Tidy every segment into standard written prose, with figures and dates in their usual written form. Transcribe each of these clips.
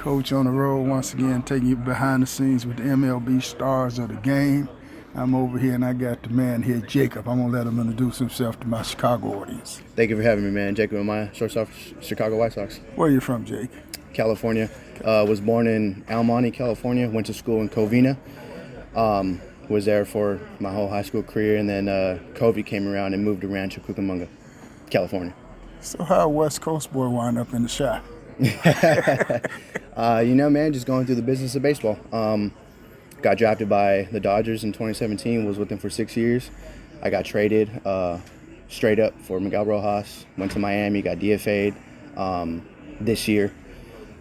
Coach on the road once again, taking you behind the scenes with the MLB stars of the game. I'm over here and I got the man here, Jacob. I'm going to let him introduce himself to my Chicago audience. Thank you for having me, man. Jacob Amaya, shortstop, Chicago White Sox. Where are you from, Jake? California. Was born in Almonte, California. Went to school in Covina. Was there for my whole high school career, and then COVID came around and moved to Rancho Cucamonga, California. So how a West Coast boy wind up in the shop? Man, just going through the business of baseball. Got drafted by the Dodgers in 2017, was with them for 6 years. I got traded straight up for Miguel Rojas, went to Miami, got DFA'd this year.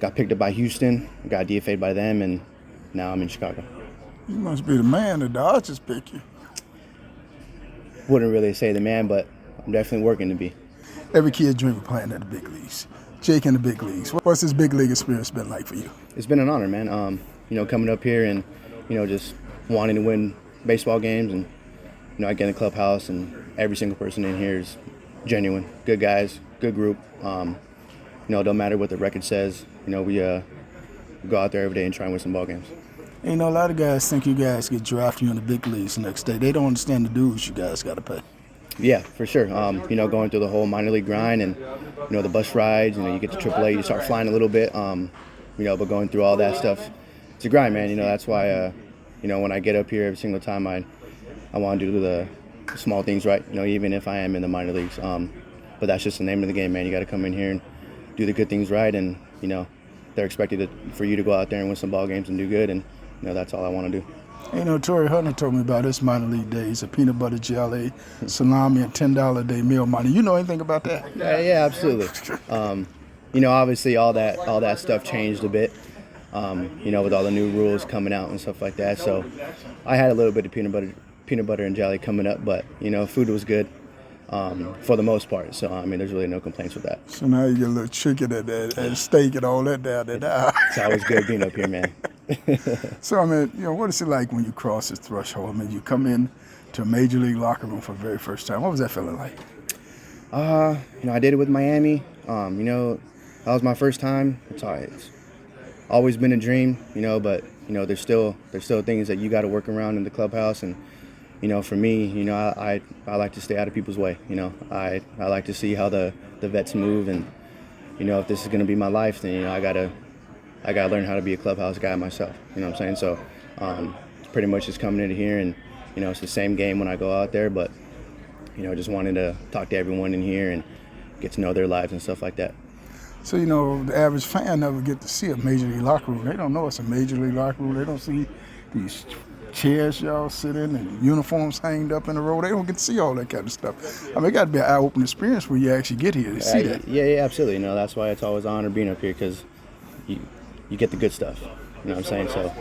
Got picked up by Houston, got DFA'd by them, and now I'm in Chicago. You must be the man. The Dodgers pick you. Wouldn't really say the man, but I'm definitely working to be. Every kid dreams of playing at the big leagues. Jake in the big leagues. What's this big league experience been like for you? It's been an honor, man. Coming up here and, just wanting to win baseball games, and, I get in the clubhouse and every single person in here is genuine. Good guys, good group. Don't matter what the record says. We go out there every day and try and win some ball games. A lot of guys think you guys get drafted in the big leagues the next day. They don't understand the dues you guys got to pay. Yeah, for sure. Going through the whole minor league grind and, the bus rides, you get to AAA, you start flying a little bit, but going through all that stuff, it's a grind, man. That's why, when I get up here every single time, I want to do the small things right, even if I am in the minor leagues. But that's just the name of the game, man. You got to come in here and do the good things right, and, they're expected for you to go out there and win some ball games and do good, and, that's all I want to do. Torrey Hunter told me about his minor league days, a peanut butter jelly, salami, and $10 a day meal money. You know anything about that? Yeah, absolutely. Obviously all that stuff changed a bit, with all the new rules coming out and stuff like that. So I had a little bit of peanut butter and jelly coming up, but, food was good for the most part. So, there's really no complaints with that. So now you get a little chicken and steak and all that down there. It's always good being up here, man. So, what is it like when you cross this threshold? You come in to a major league locker room for the very first time. What was that feeling like? I did it with Miami. That was my first time. It's always been a dream, but, there's still things that you got to work around in the clubhouse. And, for me, I like to stay out of people's way. I like to see how the vets move. And, if this is going to be my life, then, I got to learn how to be a clubhouse guy myself. You know what I'm saying? So pretty much just coming into here and, it's the same game when I go out there. But, just wanting to talk to everyone in here and get to know their lives and stuff like that. So, the average fan never get to see a major league locker room. They don't know it's a major league locker room. They don't see these chairs y'all sit in and uniforms hanged up in a row. They don't get to see all that kind of stuff. It got to be an eye-opening experience when you actually get here to see that. Yeah, absolutely. That's why it's always an honor being up here, because you get the good stuff. You know what I'm saying? So,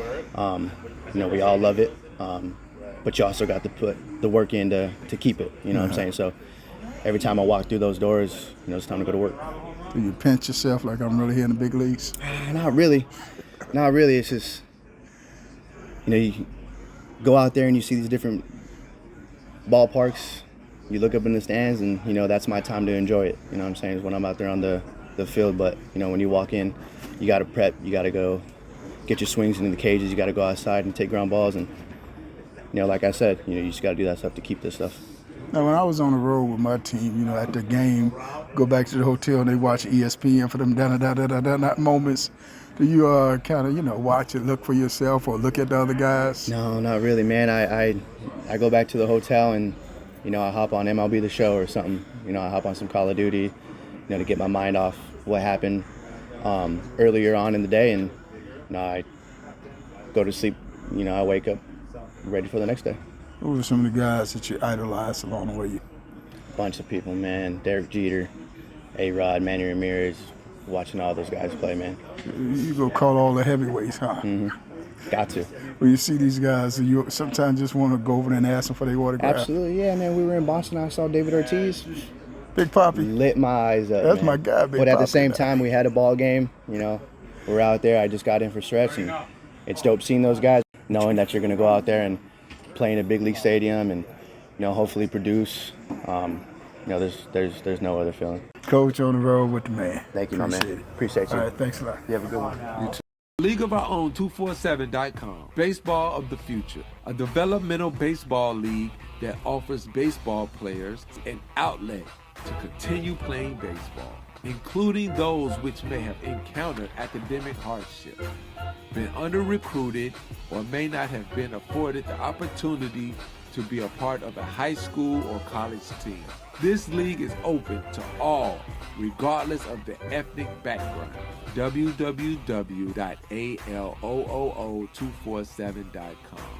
we all love it, but you also got to put the work in to keep it. You know what I'm saying? So every time I walk through those doors, it's time to go to work. Do you pinch yourself like I'm really here in the big leagues? Not really. It's just, you go out there and you see these different ballparks. You look up in the stands and, that's my time to enjoy it. You know what I'm saying? Is when I'm out there on the field. But, when you walk in, you got to prep. You got to go get your swings into the cages. You got to go outside and take ground balls. And, like I said, you just got to do that stuff to keep this stuff. Now, when I was on the road with my team, at the game, go back to the hotel and they watch ESPN for them da-da-da-da-da-da moments. Do you kind of, watch it, look for yourself, or look at the other guys? No, not really, man. I go back to the hotel and, I hop on MLB The Show or something. I hop on some Call of Duty, to get my mind off what happened earlier on in the day. And, I go to sleep, I wake up ready for the next day. Who are some of the guys that you idolized along the way? Bunch of people, man. Derek Jeter, A-Rod, Manny Ramirez, watching all those guys play, man. You go call all the heavyweights, huh? Mm-hmm. Got to. When you see these guys, you sometimes just want to go over there and ask them for their autograph. Absolutely, yeah, man. We were in Boston. I saw David Ortiz. Big Papi. Lit my eyes up. That's man. my guy, Big But at Papi, the same time, we had a ball game. We're out there. I just got in for stretch, and it's dope seeing those guys, knowing that you're going to go out there and play in a big league stadium and, hopefully produce. There's no other feeling. Coach on the road with the man. Thank you, my man. Appreciate it. Appreciate you. All right, thanks a lot. You have a good one. You too. League of Our Own 247.com. Baseball of the Future, a developmental baseball league that offers baseball players an outlet to continue playing baseball, including those which may have encountered academic hardship, been under-recruited, or may not have been afforded the opportunity to be a part of a high school or college team. This league is open to all, regardless of the ethnic background. www.aloo247.com.